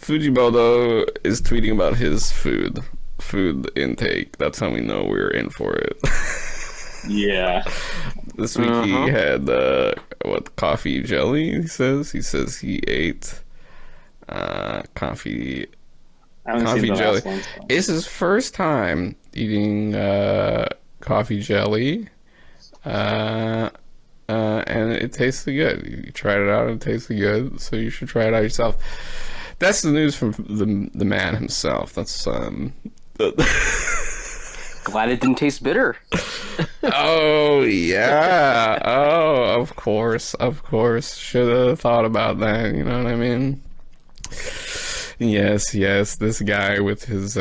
Fujimoto is tweeting about his food intake. That's how we know we're in for it. Yeah. This week he had coffee jelly. He says he ate coffee jelly. It's his first time eating coffee jelly, and it tasted good. You tried it out and it tasted good, so you should try it out yourself. That's the news from the man himself. That's Glad it didn't taste bitter. Oh yeah. Oh, of course. Should have thought about that. You know what I mean? Yes. This guy with his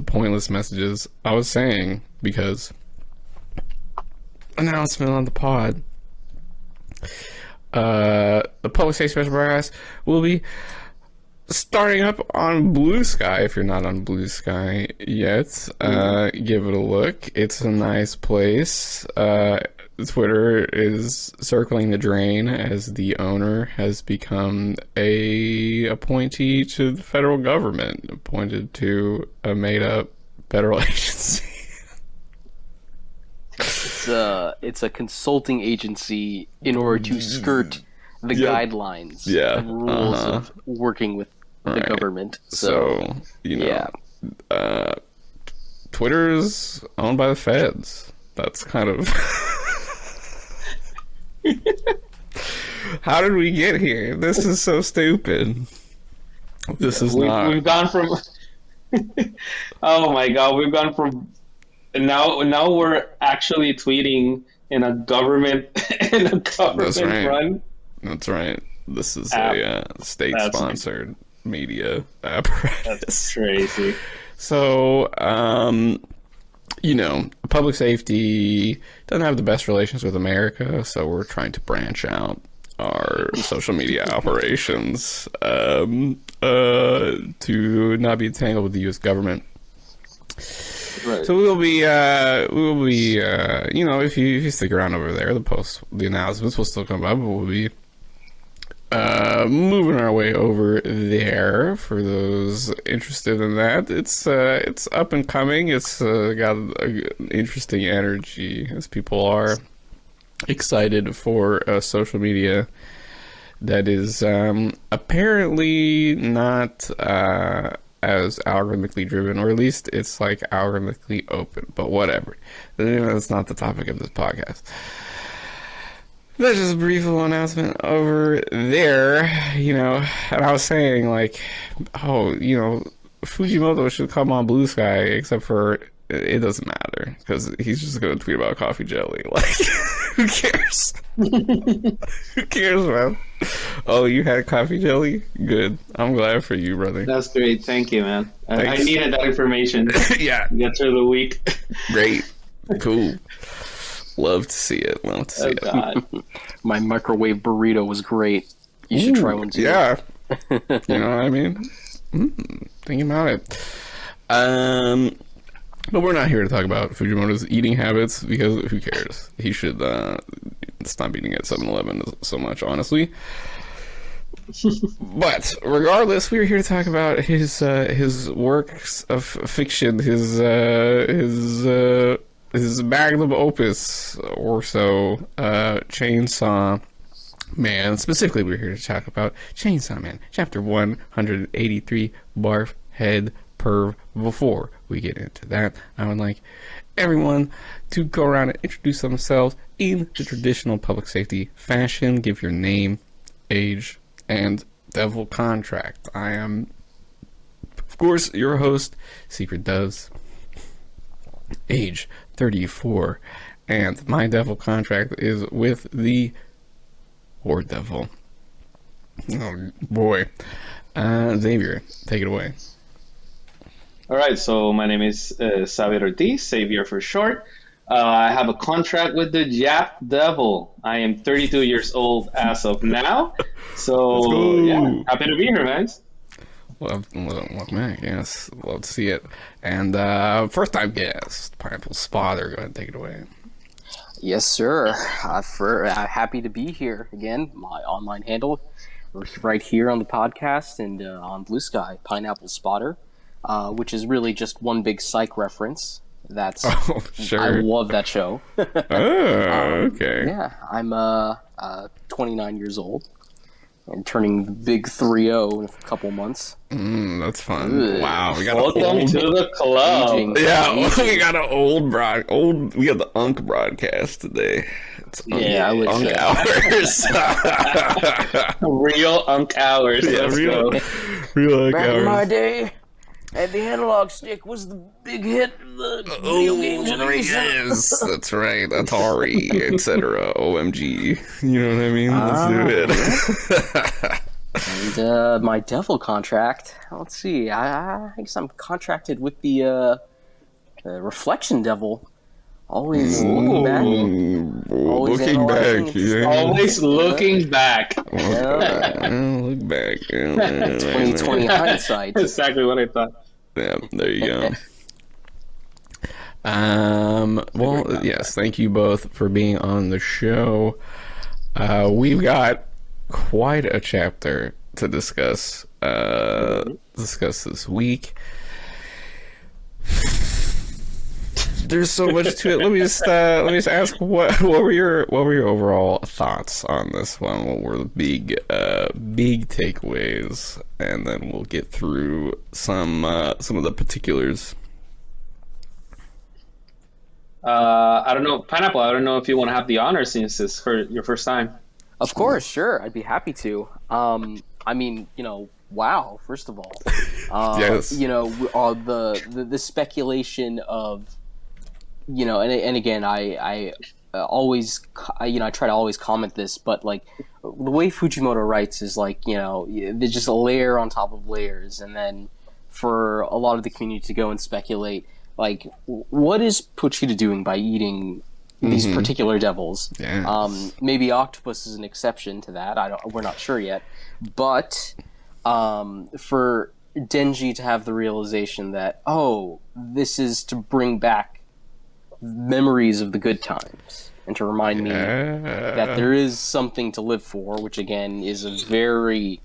pointless messages. I was saying, because announcement on the pod. The public safety special broadcast will be starting up on Bluesky. If you're not on Bluesky yet, give it a look. It's a nice place. Twitter is circling the drain as the owner has become a appointee to the federal government, appointed to a made-up federal agency. It's a consulting agency in order to skirt the guidelines and rules of working with the government. So Twitter's owned by the feds. That's kind of how did we get here? This is so stupid. This is not. We've gone from. Oh my god, we've gone from. Now we're actually tweeting in a government run. That's right. This is a state-sponsored media apparatus. That's crazy. So, public safety doesn't have the best relations with America, so we're trying to branch out our social media operations to not be entangled with the U.S. government. Right. So we'll be, if you stick around over there, the announcements will still come up, but we'll be moving our way over there for those interested in that. It's up and coming. It's got an interesting energy as people are excited for social media that is apparently not as algorithmically driven, or at least it's like algorithmically open, but whatever. That's not the topic of this podcast. That's just a brief little announcement over there, and I was saying, Fujimoto should come on Bluesky, except for it doesn't matter, because he's just going to tweet about coffee jelly. Who cares? Who cares, man? Oh, you had coffee jelly? Good. I'm glad for you, brother. That's great. Thank you, man. I needed that information. Yeah. Get through the week. Great. Cool. Love to see it. God. My microwave burrito was great. You should try one too. Yeah. You know what I mean? Thinking about it. But we're not here to talk about Fujimoto's eating habits, because who cares? He should stop eating at 7-Eleven so much, honestly. But regardless, we're here to talk about his works of fiction, his magnum opus or so, Chainsaw Man. Specifically, we're here to talk about Chainsaw Man, Chapter 183, Barf Head Perv. Before we get into that, I would like everyone to go around and introduce themselves in the traditional public safety fashion. Give your name, age, and devil contract. I am, of course, your host, Secret Doves, age 34, and my devil contract is with the War Devil. Oh boy. Xavier, take it away. All right, so my name is Xavier Ortiz, Xavier for short. I have a contract with the Jap Devil. I am 32 years old as of now. So, yeah, happy to be here, man. Welcome back, yes. Love to see it. And first time guest, Pineapple Spotter, go ahead and take it away. Yes, sir. Happy to be here again. My online handle, right here on the podcast and on Blue Sky, Pineapple Spotter, which is really just one big psych reference. That's sure. I love that show. Okay. Yeah, I'm 29 years old and turning the big 3-0 in a couple months. That's fun. Ugh. Wow, we got Welcome to the club. Aging. Yeah, we got an old. We got the Unk broadcast today. It's I would Unk say. hours. Real Unk hours. Yeah, Let's real go. Unk Back in my hours. day, the analog stick was the big hit of the video game generation. Yes, that's right. Atari, etc. OMG. You know what I mean? Let's do it. And my devil contract. Let's see. I guess I'm contracted with the Reflection Devil. Always looking back. Always Looking analyzing back. and Yeah. Always looking back. Look back. 2020 hindsight. Exactly what I thought. Yeah, there you go. Well, yes, thank you both for being on the show. We've got quite a chapter to discuss this week. There's so much to it. Let me just ask what were your overall thoughts on this one? What were the big takeaways, and then we'll get through some of the particulars. I don't know, Pineapple. I don't know if you want to have the honor since it's for your first time. Of course, sure. I'd be happy to. I mean, wow. First of all, Yes. The speculation of, and again, I always, I try to always comment this, but like the way Fujimoto writes is like, there's just a layer on top of layers, and then for a lot of the community to go and speculate, like, what is Pochita doing by eating these particular devils? Yes. Maybe octopus is an exception to that. We're not sure yet, but for Denji to have the realization that, this is to bring back memories of the good times and to remind me that there is something to live for, which again is a very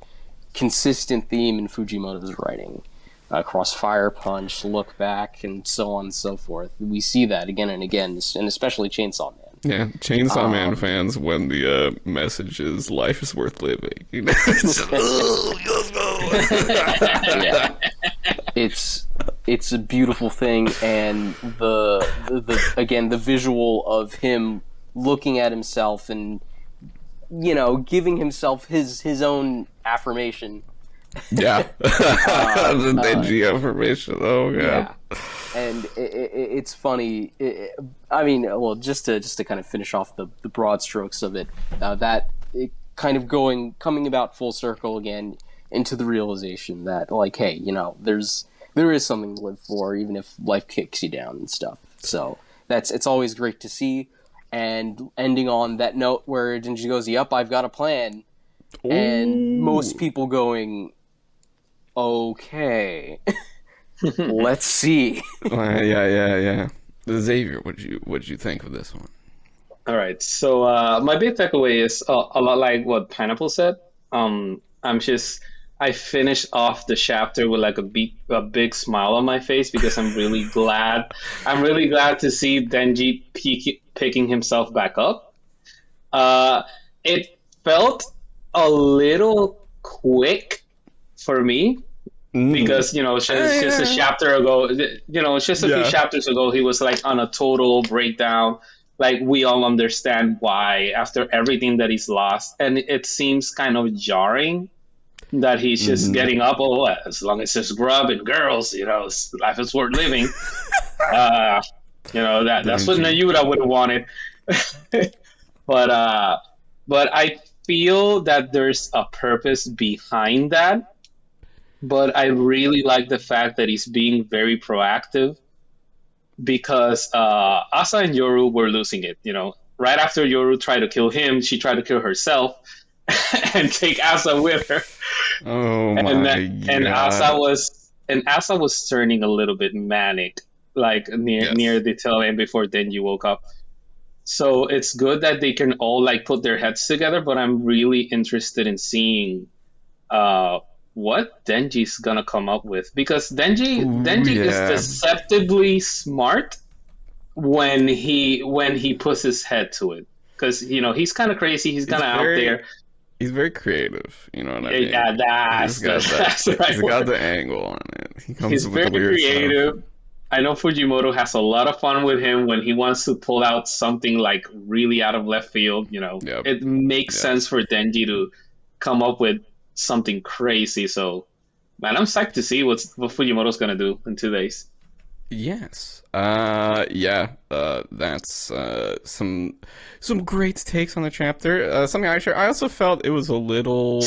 consistent theme in Fujimoto's writing. Across Fire Punch, Look Back, and so on and so forth. We see that again and again, and especially Chainsaw Man. Yeah, Chainsaw Man fans, when the message is "life is worth living," Yeah. It's a beautiful thing, and the visual of him looking at himself and giving himself his own affirmation. Yeah, the Denji affirmation. Oh god. Yeah. And it's funny. Just to kind of finish off the broad strokes of it, that it kind of coming about full circle again into the realization that, like, hey, there is something to live for, even if life kicks you down and stuff. So it's always great to see. And ending on that note where Denji goes, "Yep, I've got a plan," and most people going, "Okay, let's see." Yeah. Xavier, what'd you think of this one? All right. So my big takeaway is a lot like what Pineapple said. I finished off the chapter with like a big smile on my face because I'm really glad. I'm really glad to see Denji picking himself back up. It felt a little quick for me. Because just a chapter ago, just a few chapters ago, he was like on a total breakdown. Like, we all understand why after everything that he's lost, and it seems kind of jarring that he's just getting up. As long as there's grub and girls, life is worth living. That's what Nayuda would have wanted. But I feel that there's a purpose behind that. But I really like the fact that he's being very proactive, because Asa and Yoru were losing it. Right after Yoru tried to kill him, she tried to kill herself and take Asa with her. Oh my god! And Asa was turning a little bit manic, like near the tail end before Denji woke up. So it's good that they can all like put their heads together. But I'm really interested in seeing what Denji's gonna come up with, because Ooh, Denji is yeah. deceptively smart when he puts his head to it, because he's kind of crazy, he's He's kind of out very there. he's very creative. You know what I mean? Yeah, He's that's got that. that's the right He's got word. the angle on it. He comes He's up with very the weird stuff. creative. I know Fujimoto has a lot of fun with him when he wants to pull out something like really out of left field. Yep. It makes Yep. sense for Denji to come up with something crazy. So, man, I'm psyched to see what Fujimoto's gonna do in 2 days. Yes. Yeah. That's some great takes on the chapter. Something I share. I also felt it was a little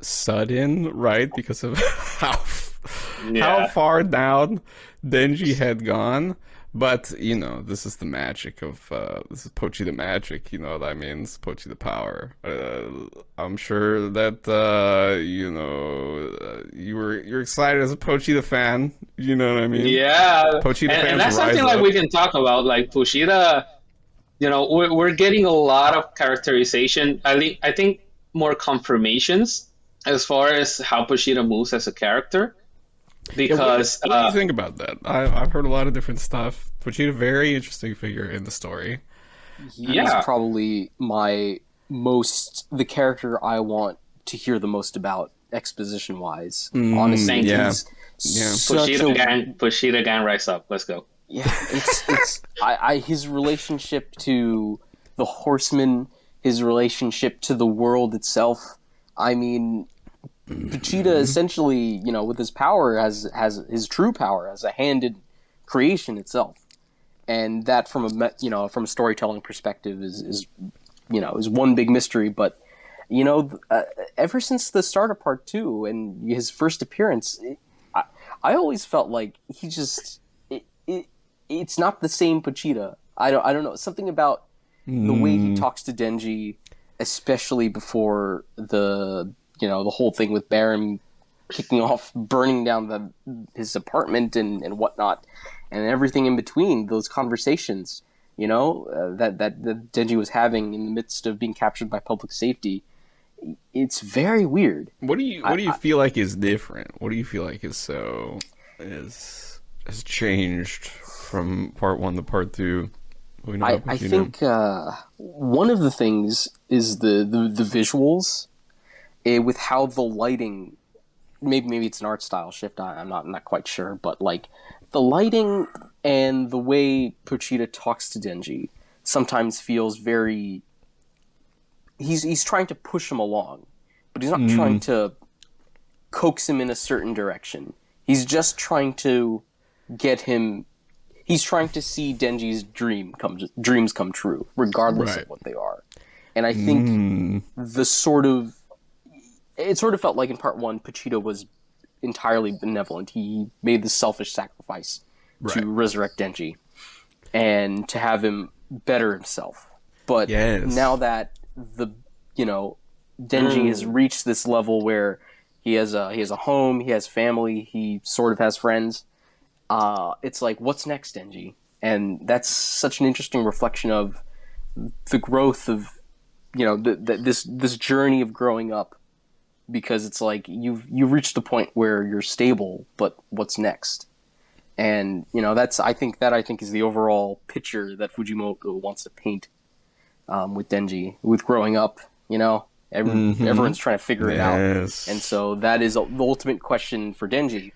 sudden, right? Because of how Yeah, far down Denji had gone. But this is the magic of this is Pochi the magic. You know what I mean? It's Pochi the power. I'm sure that you're excited as a Pochi the fan. You know what I mean? yeah, Pochi the and fans that's rise something like up. we can talk about. Like Fushida, we're getting a lot of characterization. I think more confirmations as far as how Fushida moves as a character, Yeah, because what do you think about that? I've heard a lot of different stuff. Pochi, very interesting figure in the story. He's yeah, probably the character I want to hear the most about exposition wise. Honestly, thank you. Yeah, he's yeah. such a Fushida gang, rise up. Let's go. yeah. It's his relationship to the Horsemen, his relationship to the world itself. I mean, Pochita essentially, with his power, has his true power as a hand in creation itself, and that from a storytelling perspective is one big mystery. But ever since the start of part two and his first appearance, I, I always felt like it's not the same Pochita. I don't know, something about the way he talks to Denji, especially before the whole thing with Baron kicking off, burning down his apartment and whatnot, and everything in between those conversations. That Denji was having in the midst of being captured by public safety. It's very weird. What do you feel like is different? What do you feel like is has changed from part one to part two? We know I think one of the things is the visuals, with how the lighting. Maybe it's an art style shift. I'm not quite sure, but like the lighting and the way Pochita talks to Denji sometimes feels very. He's trying to push him along, but he's not trying to coax him in a certain direction. He's just trying to get him. He's trying to see Denji's dreams come true, regardless Right. of what they are. And I think it sort of felt like in part one, Pochita was entirely benevolent. He made the selfish sacrifice Right. to resurrect Denji and to have him better himself. But Yes. now that Denji has reached this level where he has a home, he has family, he sort of has friends. It's like, what's next, Denji? And that's such an interesting reflection of the growth of this journey of growing up, because it's like you've reached the point where you're stable, but what's next? And I think is the overall picture that Fujimoto wants to paint with Denji, with growing up. Everyone's trying to figure it out, Yes. and so that is the ultimate question for Denji.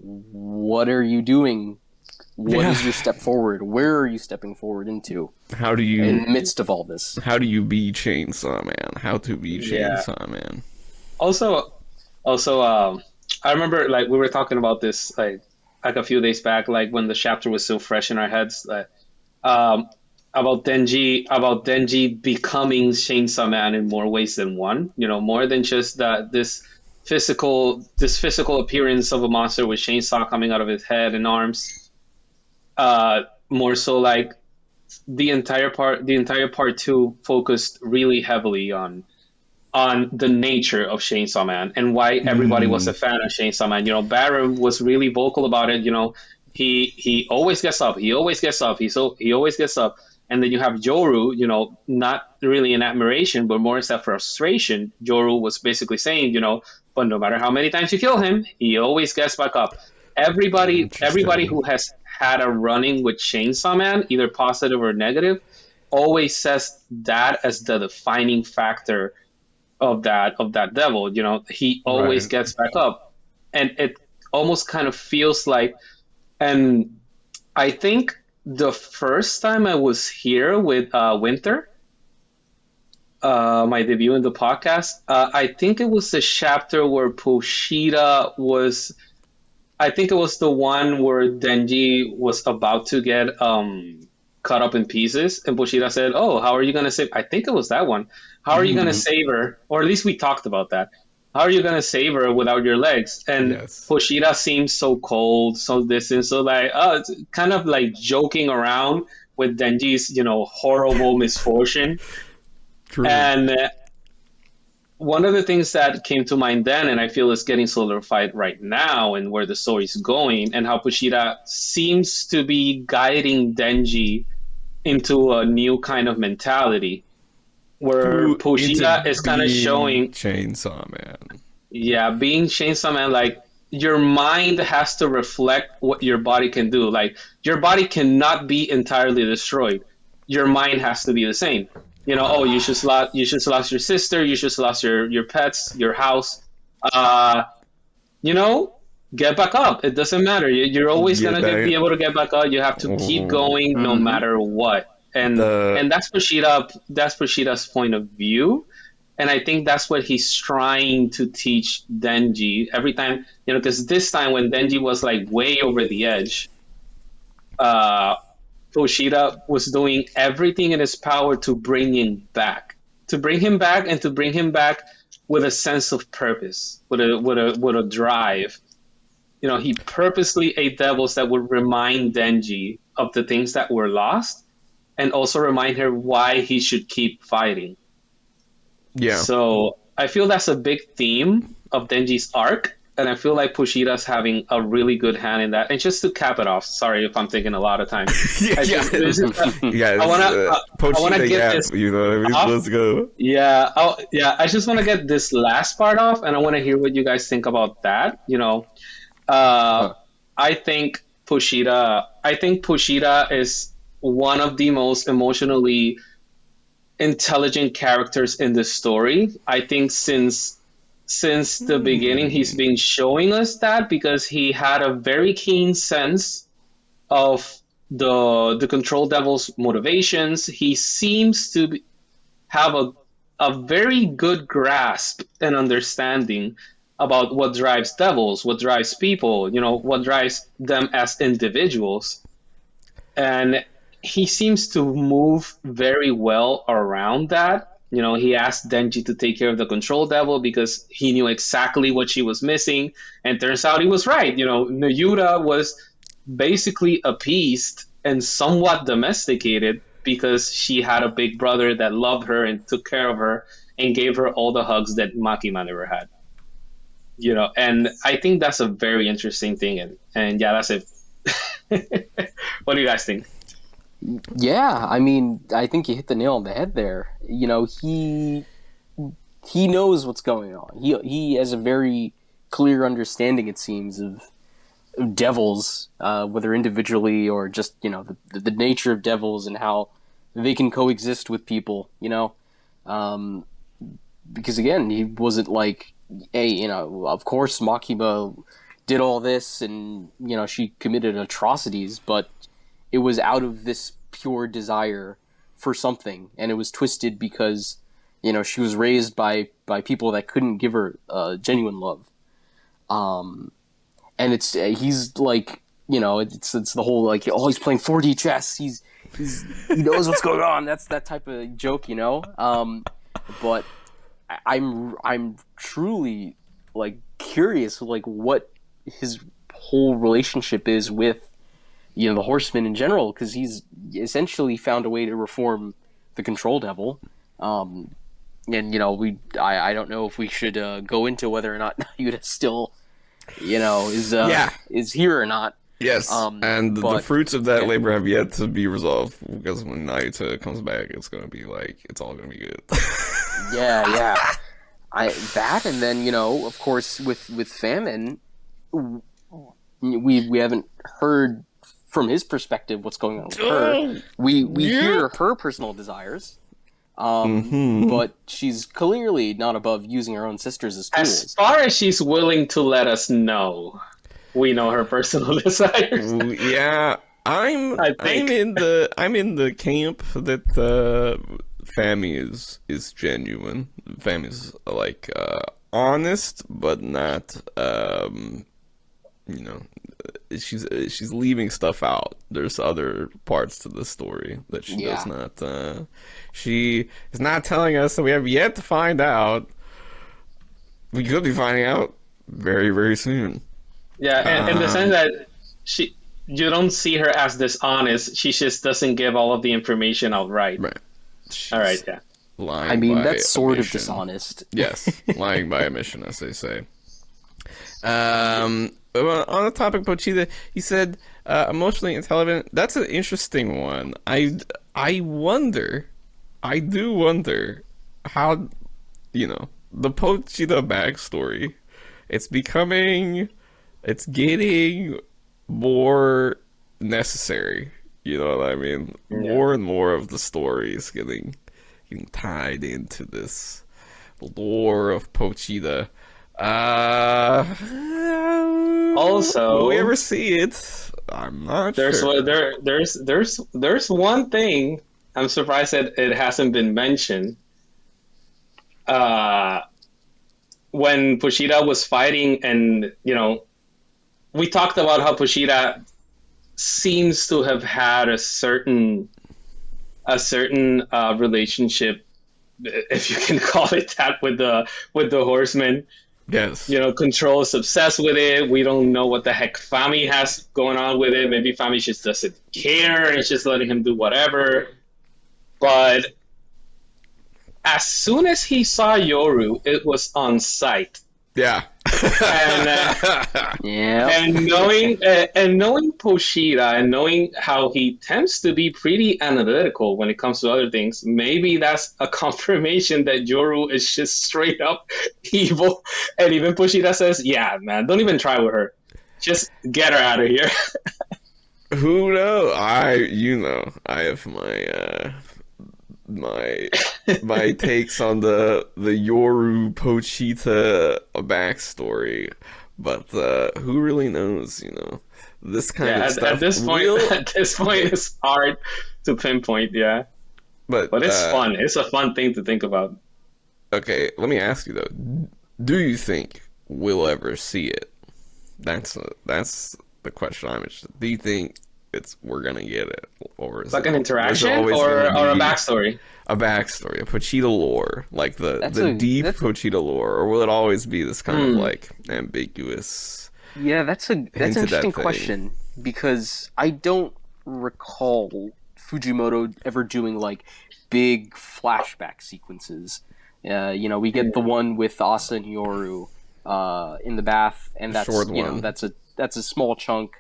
What are you doing? What is your step forward? Where are you stepping forward into How do you in the midst of all this? how do you be Chainsaw Man? How to be Yeah. Chainsaw Man? Also, I remember like we were talking about this like a few days back, like when the chapter was still fresh in our heads, um, about Denji becoming Chainsaw Man in more ways than one. More than just this physical appearance of a monster with chainsaw coming out of his head and arms. More so like the entire part two focused really heavily on the nature of Chainsaw Man and why everybody was a fan of Chainsaw Man. Baron was really vocal about it. He always gets up. He always gets up. He always gets up. And then you have Joru, not really in admiration, but more as a frustration. Joru was basically saying, but no matter how many times you kill him, he always gets back up. Everybody who has had a run-in with Chainsaw Man, either positive or negative, always says that as the defining factor of that devil. He always gets back up, and it almost kind of feels like. And I think the first time I was here with Winter, my debut in the podcast, I think it was the chapter where Pochita was. I think it was the one where Denji was about to get cut up in pieces, and Pochita said, "Oh, how are you gonna save?" I think it was that one. How are you gonna save her? Or at least we talked about that. How are you gonna save her without your legs? And Pochita seems so cold, so distant, so like, it's kind of like joking around with Denji's, horrible misfortune. True. And one of the things that came to mind then, and I feel is getting solidified right now, and where the story's going, and how Pochita seems to be guiding Denji into a new kind of mentality, where Pochita is kind of showing Chainsaw Man. Yeah, being Chainsaw Man, like your mind has to reflect what your body can do. Like your body cannot be entirely destroyed. Your mind has to be the same. You just lost your sister, you just lost your pets, your house. Get back up. It doesn't matter. You're always gonna be able to get back up. You have to keep going no matter what. And that's Pochita's point of view. And I think that's what he's trying to teach Denji every time, because this time when Denji was like way over the edge, Pochita was doing everything in his power to bring him back, and to bring him back with a sense of purpose, with a drive. He purposely ate devils that would remind Denji of the things that were lost, and also remind her why he should keep fighting. Yeah. So I feel that's a big theme of Denji's arc, and I feel like Pochita's having a really good hand in that. And just to cap it off, sorry if I'm taking a lot of time. I want to get this. Let's go. Yeah, I just want to get this last part off, and I want to hear what you guys think about that. I think Pochita is one of the most emotionally intelligent characters in the story. I think since the beginning he's been showing us that, because he had a very keen sense of the Control Devil's motivations. He seems to have a very good grasp and understanding about what drives devils, what drives people, what drives them as individuals. And he seems to move very well around that. He asked Denji to take care of the Control Devil because he knew exactly what she was missing. And turns out he was right. Nayuta was basically appeased and somewhat domesticated because she had a big brother that loved her and took care of her and gave her all the hugs that Makima never had. And I think that's a very interesting thing. And yeah, that's it. What do you guys think? Yeah, I mean, I think you hit the nail on the head there. He knows what's going on. He has a very clear understanding, it seems, of devils, whether individually or just the nature of devils and how they can coexist with people. Because again, he wasn't like, hey, of course Makima did all this and she committed atrocities, but it was out of this pure desire for something, and it was twisted because she was raised by people that couldn't give her genuine love. And he's like, it's the whole like, oh, he's playing 4D chess. He knows what's going on. That's that type of joke, But I'm truly like curious, like what his whole relationship is with the Horsemen in general, because he's essentially found a way to reform the Control Devil. And I don't know if we should go into whether or not Yuta still is here or not. Yes, and the but- fruits of that yeah. labor have yet to be resolved, because when Naruto comes back, it's gonna be like, it's all gonna be good. Yeah. That, and then, you know, of course, with Famine, we haven't heard from his perspective what's going on with her. We hear her personal desires, but she's clearly not above using her own sisters as tools. As far as she's willing to let us know, we know her personal desires. Yeah, I'm in the camp that Fami is genuine. Fami's like honest, but not you know, she's leaving stuff out. There's other parts to the story that she does not. She is not telling us, so we have yet to find out. We could be finding out very, very soon. Yeah, and in the sense that you don't see her as dishonest. She just doesn't give all of the information outright. Right. She's all right. Yeah. Lying. I mean, by that's sort of omission. dishonest. Yes, lying by omission, as they say. On the topic, Pochita, he said emotionally intelligent. That's an interesting one. I do wonder how, you know, the Pochita backstory. It's getting more necessary. You know what I mean? Yeah. More and more of the story is getting tied into this lore of Pochita. Also, will we ever see it? I'm not sure. There's one thing I'm surprised that it hasn't been mentioned. When Pochita was fighting, and you know, we talked about how Pochita seems to have had a certain relationship, if you can call it that, with the Horsemen. Yes. You know, Control is obsessed with it. We don't know what the heck Fami has going on with it. Maybe Fami just doesn't care and it's just letting him do whatever. But as soon as he saw Yoru, it was on sight. Yeah. And knowing Pochita and knowing how he tends to be pretty analytical when it comes to other things, maybe that's a confirmation that Yoru is just straight up evil. And even Pochita says, "Yeah, man, don't even try with her. Just get her out of here." Who knows? I have my takes on the Yoru Pochita backstory, but who really knows? You know, this kind of stuff. At this point, it's hard to pinpoint. Yeah, but it's fun. It's a fun thing to think about. Okay, let me ask you though: do you think we'll ever see it? That's the question I'm interested. Do you think we're gonna get it, or is like an interaction, or a backstory? A backstory, a Pochita lore, like the deep Pochita lore, or will it always be this kind of like ambiguous? Yeah, that's an interesting question, because I don't recall Fujimoto ever doing like big flashback sequences. You know, we get the one with Asa and Yoru in the bath, and that's that's a small chunk.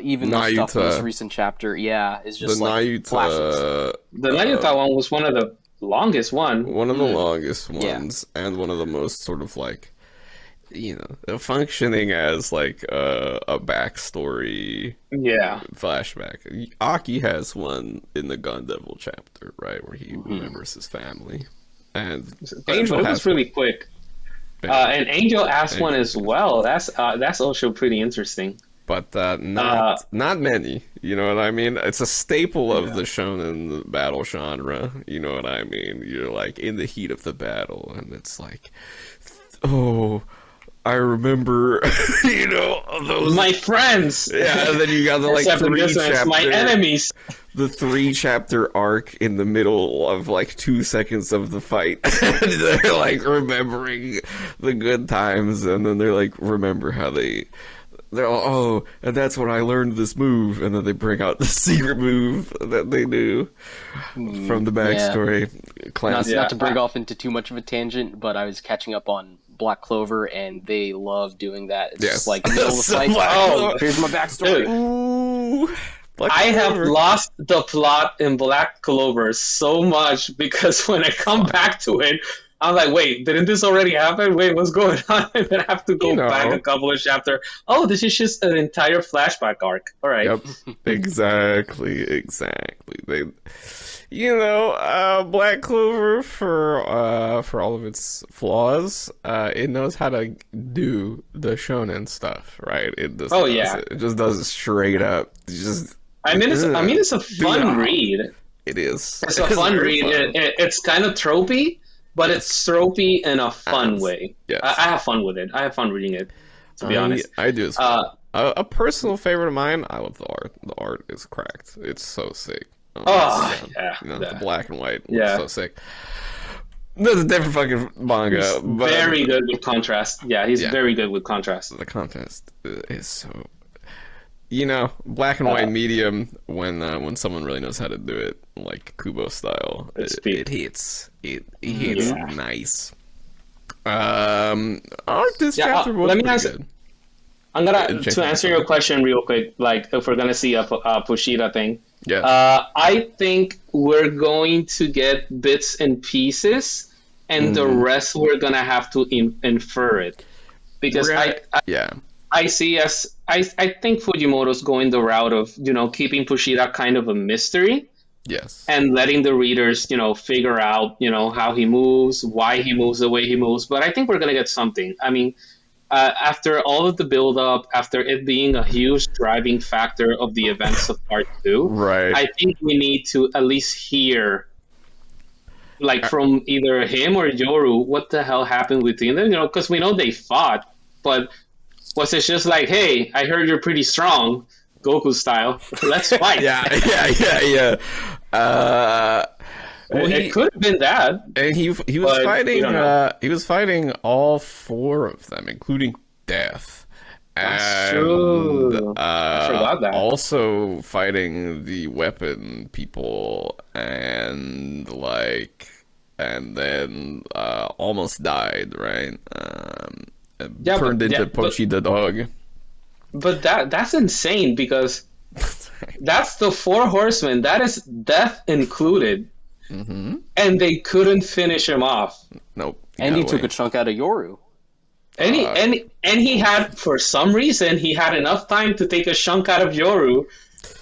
Even the stuff in this recent chapter, is just like flashes. The Nayuta one was one of the longest ones. One of the longest ones, and one of the most sort of like, you know, functioning as like a backstory. Yeah. Flashback. Aki has one in the Gun Devil chapter, right, where he remembers his family, and Angel but it was really quick. And Angel asked one as well. That's also pretty interesting. But not many, you know what I mean? It's a staple of the shonen battle genre, you know what I mean? You're like in the heat of the battle, and it's like, oh, I remember, you know, those my friends. Yeah, and then you got the like my enemies. The 3-chapter arc in the middle of like 2 seconds of the fight. And they're like remembering the good times, and then they're like, remember how they they're all, oh, and that's when I learned this move, and then they bring out the secret move that they knew from the backstory. Not to break off into too much of a tangent, but I was catching up on Black Clover, and they love doing that. It's just like middle of the fight. Oh, here's my backstory. Ooh, I have lost the plot in Black Clover so much because when I come back to it, I'm like, wait, didn't this already happen? Wait, what's going on? And then I have to go back a couple of chapters. Oh, this is just an entire flashback arc. All right. Yep. Exactly. They, Black Clover, for all of its flaws, it knows how to do the shonen stuff, right? It just it just does it straight up. It's a fun read. It is. It's a fun read. It's kind of tropey, but it's tropey in a fun way. Yes. I have fun with it. I have fun reading it, to be honest. I do as well. A personal favorite of mine, I love the art. The art is cracked. It's so sick. The black and white. Yeah. So sick. There's a different fucking manga. But very good with contrast. Yeah, he's very good with contrast. The contrast is so... black and white medium, when someone really knows how to do it, like Kubo style, it hits. It hits nice. This chapter was let me ask. Good. I'm gonna to answer your question real quick. Like, if we're gonna see a Pochita thing, I think we're going to get bits and pieces, and the rest we're gonna have to infer it, because I think Fujimoto's going the route of, keeping Pochita kind of a mystery. Yes. And letting the readers, figure out, how he moves, why he moves the way he moves. But I think we're going to get something. I mean, after all of the build-up, after it being a huge driving factor of the events of Part 2, right. I think we need to at least hear, from either him or Yoru, what the hell happened between them, because we know they fought, but... was it just like, hey, I heard you're pretty strong, Goku style. Let's fight. Yeah. It could have been that. And he was fighting. He was fighting all four of them, including Death. That's true. I forgot that. Also fighting the weapon people, and then almost died. Right. Turned into Pochita dog. But that's insane, because that's the 4 horsemen. That is Death included. Mm-hmm. And they couldn't finish him off. Nope. And he took a chunk out of Yoru. And he had, for some reason, he had enough time to take a chunk out of Yoru,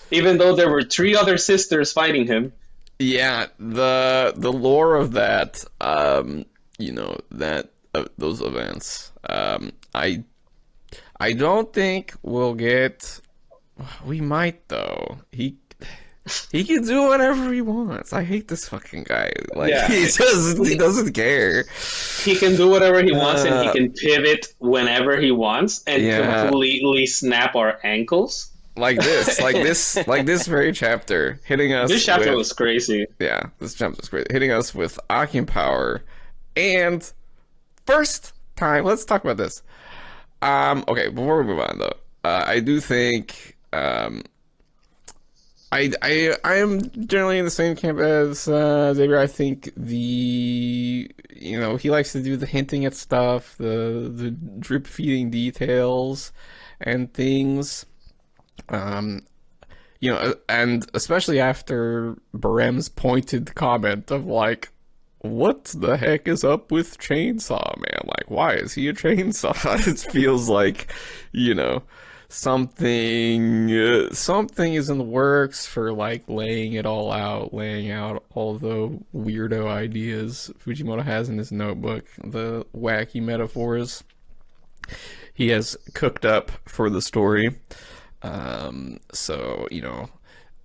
even though there were 3 other sisters fighting him. Yeah, the lore of that, those events. I don't think we'll get. We might, though. He can do whatever he wants. I hate this fucking guy. He doesn't care. He can do whatever he wants, and he can pivot whenever he wants, and completely snap our ankles. Like this very chapter, hitting us. This chapter was crazy. Yeah, this chapter was crazy. Hitting us with Akin power, and first time. Let's talk about this. Okay, before we move on, though, I do think I am generally in the same camp as Xavier. I think he likes to do the hinting at stuff, the drip feeding details and things. And especially after Barem's pointed comment of what the heck is up with Chainsaw Man? Why is he a chainsaw? It feels like, something is in the works for laying out all the weirdo ideas Fujimoto has in his notebook, the wacky metaphors he has cooked up for the story. So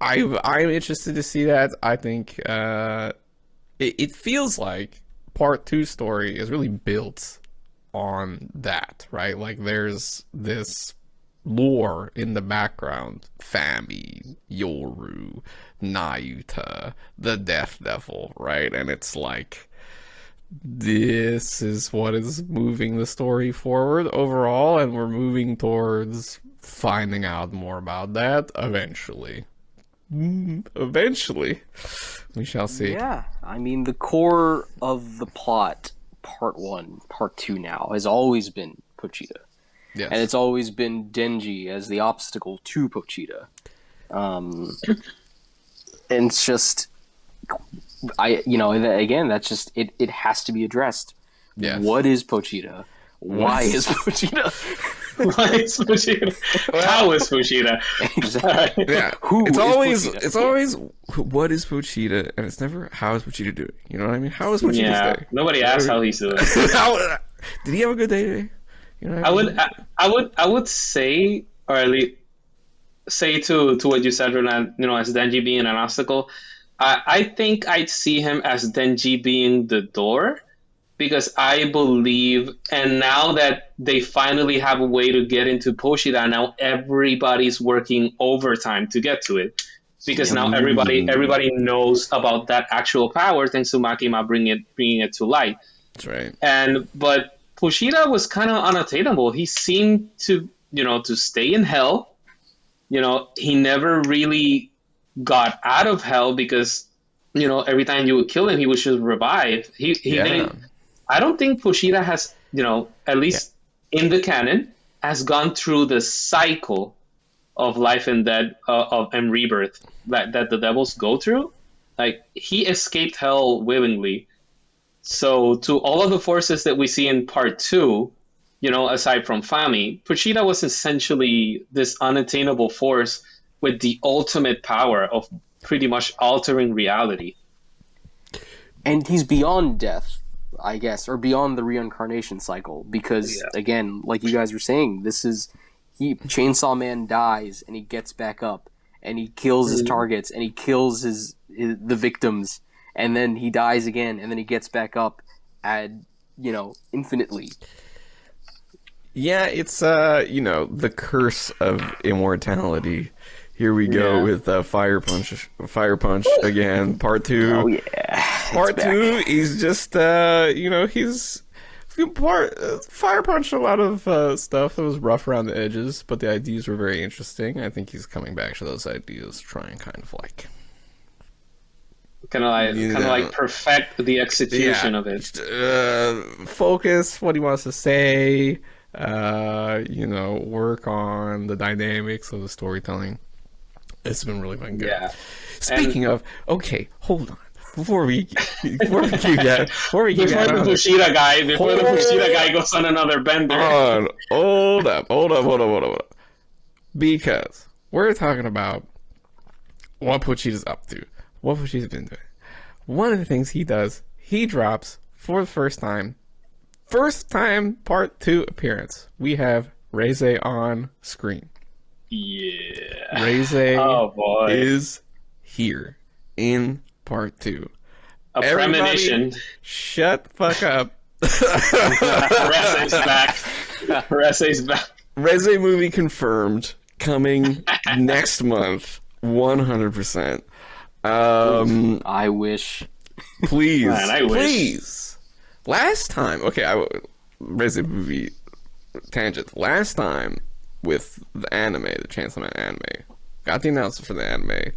I'm interested to see that. I think it feels like Part 2 story is really built on that, right? There's this lore in the background. Fami, Yoru, Nayuta, the Death Devil, right? And it's this is what is moving the story forward overall, and we're moving towards finding out more about that eventually. Eventually. We shall see. Yeah, I mean, the core of the plot, part 1, part 2 now, has always been Pochita. Yes. And it's always been Denji as the obstacle to Pochita. And it's just, again, that's just, it has to be addressed. Yes. What is Pochita? Why is Pochita? Why is Pochita? How is Pochita? Exactly. Yeah. Who it's is always Pochita? it's always what is Pochita, and it's never how is Pochita doing. You know what I mean? How is Pochita's Yeah, day? nobody asked how he's doing. Did he have a good day today? You know what I would say, or at least say to what you said, Roland, as Denji being an obstacle. I think I'd see him as Denji being the door, because I believe, and now that they finally have a way to get into Pochita, now everybody's working overtime to get to it, because now everybody knows about that actual power thanks to Makima bringing it to light. That's right. But Pochita was kind of unattainable. He seemed to stay in hell. He never really got out of hell, because every time you would kill him, he would just revive. He didn't. I don't think Pochita has, at least in the canon, has gone through the cycle of life and death and rebirth that the devils go through. Like, he escaped hell willingly. So to all of the forces that we see in part 2, aside from Fami, Pochita was essentially this unattainable force with the ultimate power of pretty much altering reality. And he's beyond death, I guess, or beyond the reincarnation cycle, because again, like you guys were saying, Chainsaw Man dies and he gets back up and he kills his targets and he kills the victims, and then he dies again and then he gets back up infinitely. Yeah, it's the curse of immortality. Here we go with Fire Punch again, part 2. Oh yeah. Part 2 is just he's Fire Punch a lot of stuff that was rough around the edges, but the ideas were very interesting. I think he's coming back to those ideas, trying kind of perfect the execution of it. Focus what he wants to say. Work on the dynamics of the storytelling. It's been really fun. Good. Yeah. Speaking of, okay, hold on. Before the Pochita guy goes on another bender. Hold up. Because we're talking about what Pochita's up to, what Pochita's been doing. One of the things he does, he drops for the first time part 2 appearance. We have Reze on screen. Yeah. Reze is here in part 2. Everybody, premonition. Shut the fuck up. Reze's back. Reze movie confirmed. Coming next month. 100%. I wish. Please. Man, I wish. Please. Last time. Okay, Reze movie tangent. Last time with the anime, the Chainsaw Man anime. Got the announcement for the anime.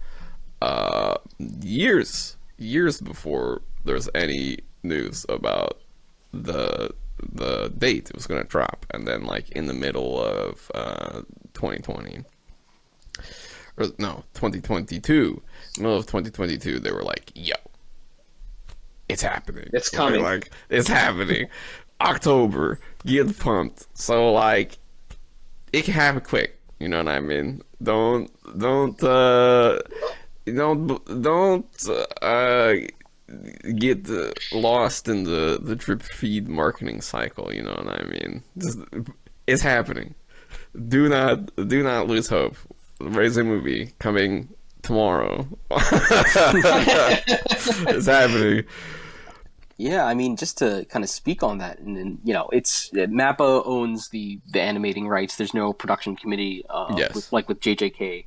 Years before there was any news about the date it was going to drop, and then in the middle of 2020, or no, 2022, middle of 2022, they were like, "Yo, it's happening. It's coming. It's happening. October, get pumped." So it can happen quick. You know what I mean? Don't get lost in the drip feed marketing cycle. You know what I mean? It's happening. Do not lose hope. Reze movie coming tomorrow. It's happening. Yeah, I mean, just to kind of speak on that, and it's Mappa owns the animating rights. There's no production committee, Yes. with JJK.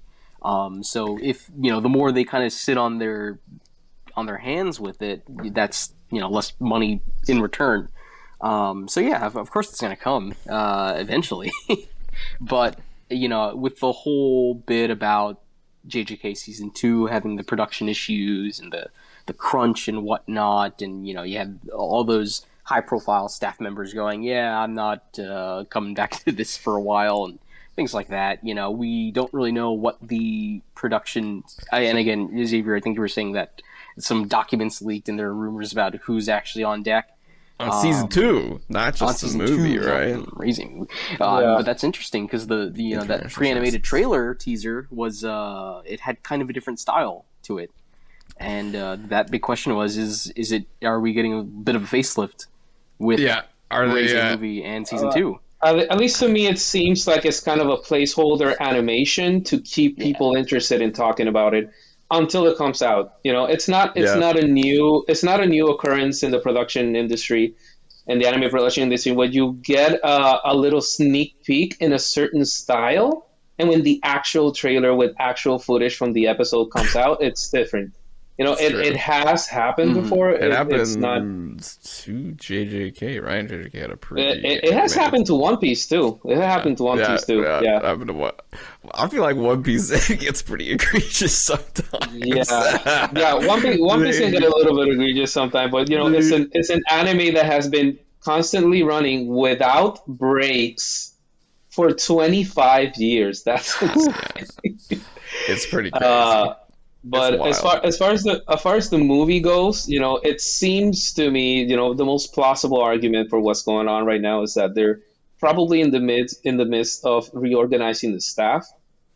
So if the more they kind of sit on their hands with it, that's less money in return. So yeah, of course it's going to come eventually. But with the whole bit about JJK season 2 having the production issues and the crunch and whatnot, and you had all those high profile staff members going, yeah, I'm not coming back to this for a while, and things like that. We don't really know what the production, and again, Xavier, I think you were saying that some documents leaked and there are rumors about who's actually on deck. On season 2, not just the movie, right? Amazing. But that's interesting because the that pre-animated trailer teaser was it had kind of a different style to it, and that big question was are we getting a bit of a facelift with Reze movie and season 2? At least to me, it seems like it's kind of a placeholder animation to keep people interested in talking about it until it comes out. It's not a new occurrence in the production industry and the anime production industry when you get a little sneak peek in a certain style, and when the actual trailer with actual footage from the episode comes out, it's different. It has happened before. It happened it's not to JJK, right? JJK had a pretty. It has happened to One Piece too. It happened to One Piece too. Yeah. Happened to what? I feel like One Piece gets pretty egregious sometimes. Yeah. One Piece can get a little bit egregious sometimes, but it's an anime that has been constantly running without breaks for 25 years. That's insane. It's pretty crazy. But as far as the movie goes, it seems to me, the most plausible argument for what's going on right now is that they're probably in the midst of reorganizing the staff.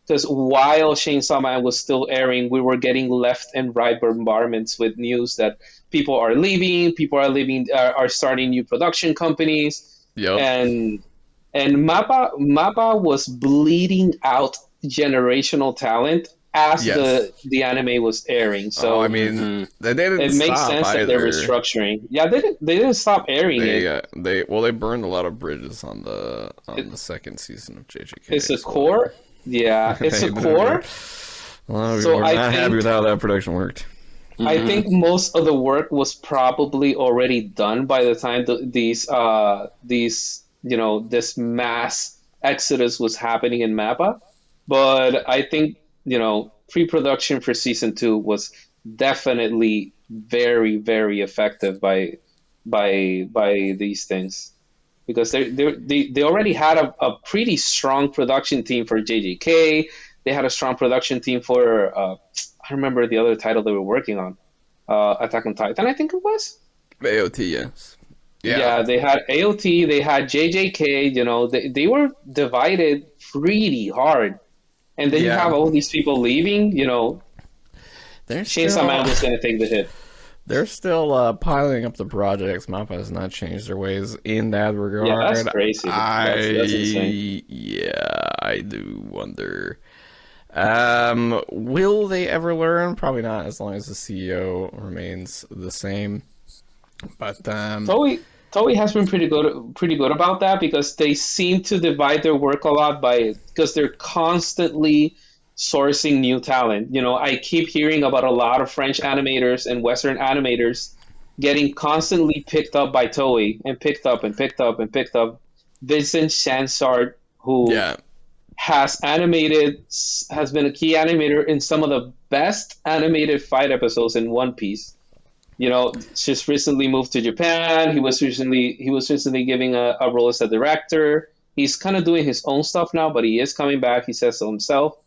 Because while Chainsaw Man was still airing, we were getting left and right bombardments with news that people are leaving, are starting new production companies, and Mappa was bleeding out generational talent as the anime was airing. So they didn't. It makes sense that they're restructuring. Yeah, they didn't stop airing it. They burned a lot of bridges on the second season of JJK. It's a core. Yeah, it's a core. So I'm not happy with how that production worked. I think most of the work was probably already done by the time this mass exodus was happening in Mappa. But I think pre-production for season 2 was definitely very, very effective by these things, because they already had a pretty strong production team for JJK. They had a strong production team for I remember the other title they were working on, Attack on Titan, I think it was. AOT, yes. Yeah, they had AOT, they had JJK. They were divided pretty hard. And then you have all these people leaving, Chainsaw Man was going to take the hit. They're still piling up the projects. Mappa has not changed their ways in that regard. Yeah, that's crazy. That's insane. Yeah, I do wonder. Will they ever learn? Probably not, as long as the CEO remains the same. But Toei has been pretty good about that, because they seem to divide their work a lot because they're constantly sourcing new talent. I keep hearing about a lot of French animators and Western animators getting constantly picked up by Toei, and picked up and picked up and picked up. Vincent Chansard, who has been a key animator in some of the best animated fight episodes in One Piece. Just recently moved to Japan. He was recently giving a role as a director. He's kind of doing his own stuff now, but he is coming back. He says so himself.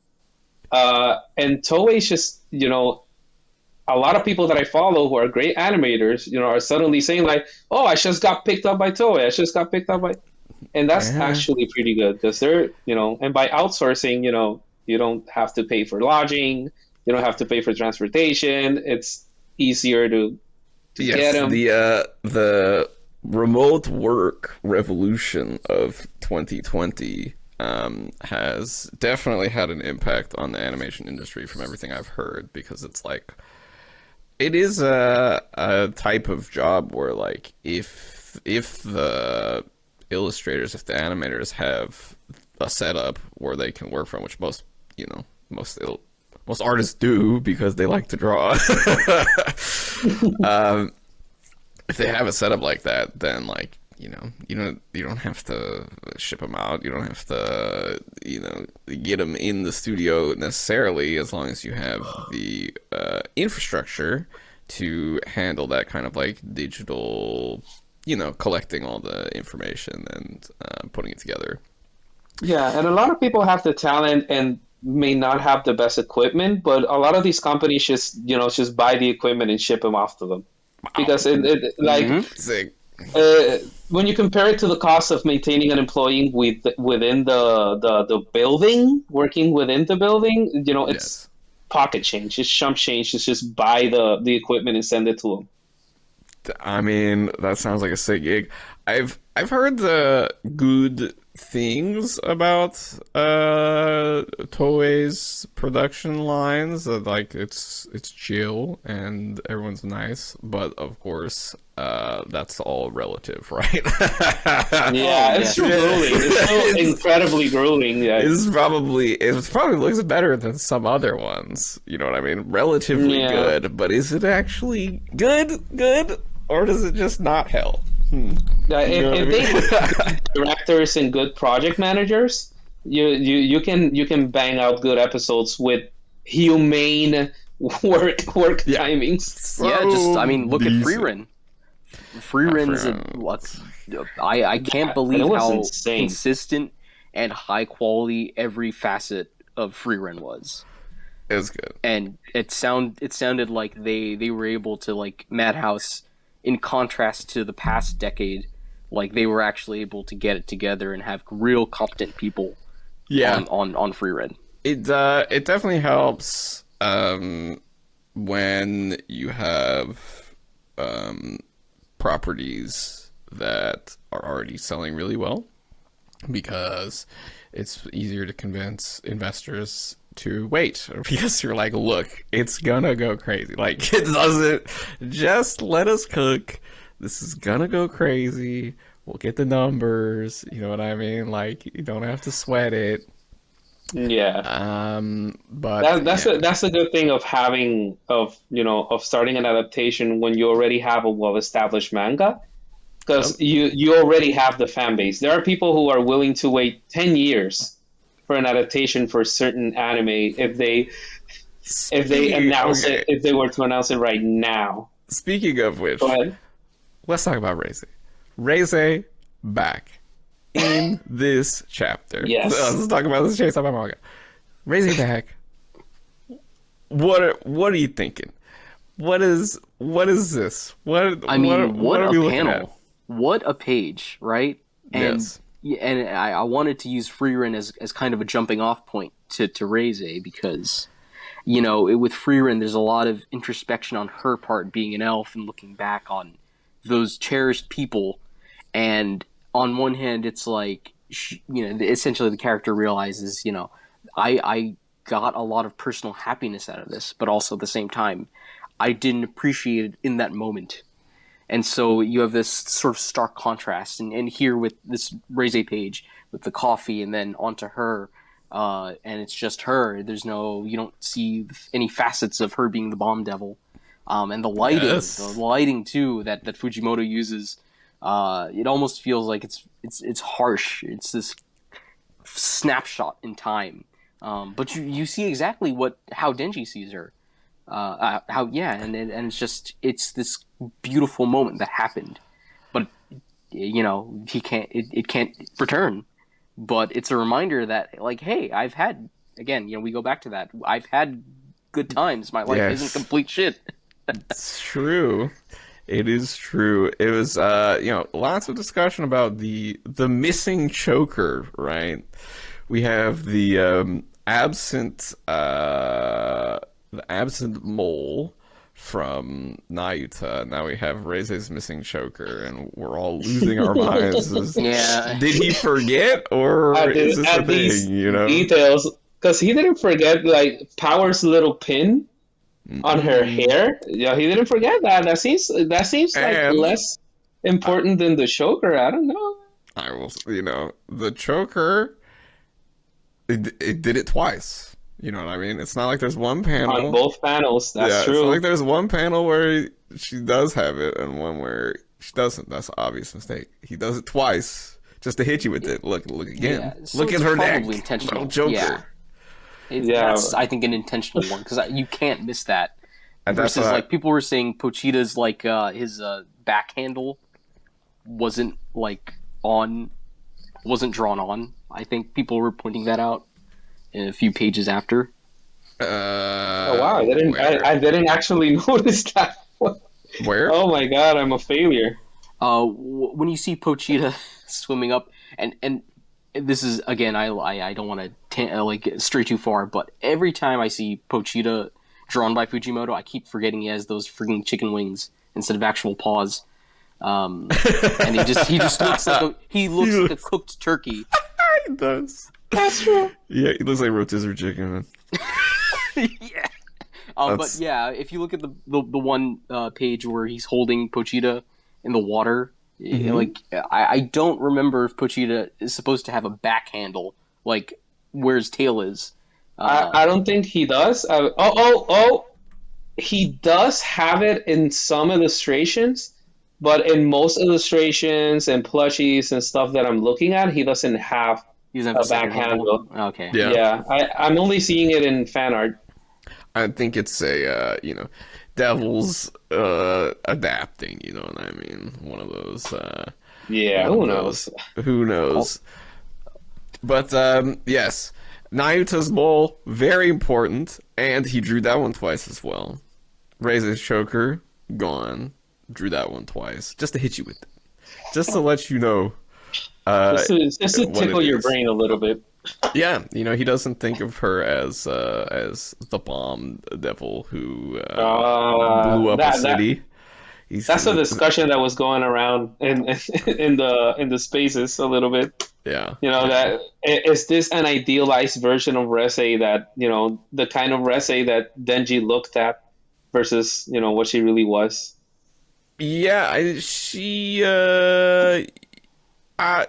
And Toei's just, a lot of people that I follow who are great animators, are suddenly saying like, "Oh, I just got picked up by Toei. I just got picked up by," and that's actually pretty good, because they're, and by outsourcing, you don't have to pay for lodging, you don't have to pay for transportation. It's easier to get them. The remote work revolution of 2020 has definitely had an impact on the animation industry, from everything I've heard, because it's like, it is a type of job where, like, if the illustrators, if the animators have a setup where they can work from, which most artists do, because they like to draw. if they have a setup like that, then like you don't have to ship them out. You don't have to get them in the studio necessarily, as long as you have the infrastructure to handle that kind of like digital, collecting all the information and putting it together. Yeah, and a lot of people have the talent and may not have the best equipment, but a lot of these companies just buy the equipment and ship them off to them because Sick. when you compare it to the cost of maintaining an employee within the building, working within the building, it's pocket change. It's chump change. It's just buy the equipment and send it to them. I mean, that sounds like a sick gig. I've heard the good things about Toei's production lines. Like it's chill and everyone's nice, but of course, that's all relative, right? Yeah, it's grueling. It's so incredibly grueling. Yeah. It probably looks better than some other ones. You know what I mean? Relatively good, but is it actually good? Or does it just not hell? If they have good directors and good project managers, you can bang out good episodes with humane work timings. So look at decent. Freerun. Freerun's I can't believe how insane. consistent and high quality every facet of Freerun was. It was good. And it sounded like they were able to, like, Madhouse, in contrast to the past decade, like they were actually able to get it together and have real competent people on Freerun. It definitely helps when you have properties that are already selling really well, because it's easier to convince investors to wait, because you're like, look, it's gonna go crazy. Like, it doesn't just let us cook. This is gonna go crazy. We'll get the numbers. You know what I mean? Like, you don't have to sweat it. Yeah. But that's a good thing of starting an adaptation when you already have a well-established manga, because you already have the fan base. There are people who are willing to wait 10 years for an adaptation for certain anime if they were to announce it right now. Speaking of which, Go ahead. Let's talk about Reze. Reze back in this chapter. Yes. So, let's talk about this Chainsaw Man manga. Reze back. What are you thinking? What is this? What are we looking panel. at? What a page, right? And Yes. and I wanted to use Freerun as kind of a jumping off point to Reze, because with Freerun there's a lot of introspection on her part, being an elf and looking back on those cherished people. And on one hand, it's like, essentially the character realizes, I got a lot of personal happiness out of this, but also at the same time, I didn't appreciate it in that moment. And so you have this sort of stark contrast. And here with this Reze page, with the coffee, and then onto her, and it's just her. You don't see any facets of her being the bomb devil. And the lighting too that Fujimoto uses, it almost feels like it's harsh. It's this snapshot in time, but you see exactly how Denji sees her, and it's this beautiful moment that happened, but it can't return. But it's a reminder that, like, hey, I've had, again, we go back to that. I've had good times. My life isn't complete shit. It's true. It is true. It was, lots of discussion about the missing choker, right? We have the absent mole from Nayuta. Now we have Reze's missing choker, and we're all losing our minds. Yeah. Did he forget, or is this a thing? Details, because he didn't forget, like, Power's little pin on her hair. Yeah, he didn't forget that. That seems like less important than the choker. I don't know. I will, the choker, it did it twice. You know what I mean? It's not like there's one panel On both panels, that's true. It's not like there's one panel where she does have it, and one where she doesn't. That's an obvious mistake. He does it twice just to hit you with it. Look again. Yeah, so Look at it's her neck. probably intentional. Little Joker. Yeah. That's, I think, an intentional one, because you can't miss that. And that's Versus, like, people were saying Pochita's, like, his back handle wasn't drawn on. I think people were pointing that out in a few pages after. Oh wow! I didn't actually notice that. Where? Oh my god! I'm a failure. When you see Pochita swimming up, and this is, again, I don't want to stray too far, but every time I see Pochita drawn by Fujimoto, I keep forgetting he has those freaking chicken wings instead of actual paws. And he just looks like a cooked turkey. He does. That's true. Yeah, he looks like rotisserie chicken, man. Yeah. But yeah, if you look at the one page where he's holding Pochita in the water, like, I don't remember if Pochita is supposed to have a back handle, like where his tail is. I don't think he does. He does have it in some illustrations, but in most illustrations and plushies and stuff that I'm looking at, he doesn't have a back handle. Okay. Yeah. I'm only seeing it in fan art. I think it's a Devil's adapting. You know what I mean? One of those. Who knows? Who knows? But yes, Nayuta's bowl, very important, and he drew that one twice as well. Reze's choker, gone. Drew that one twice, just to hit you with it, just to let you know. Just to tickle your brain a little bit. Yeah, he doesn't think of her as the bomb devil who blew up a city. That's a discussion that was going around in the spaces a little bit. Yeah, that is this an idealized version of Reze that the kind of Reze that Denji looked at versus what she really was. Yeah, she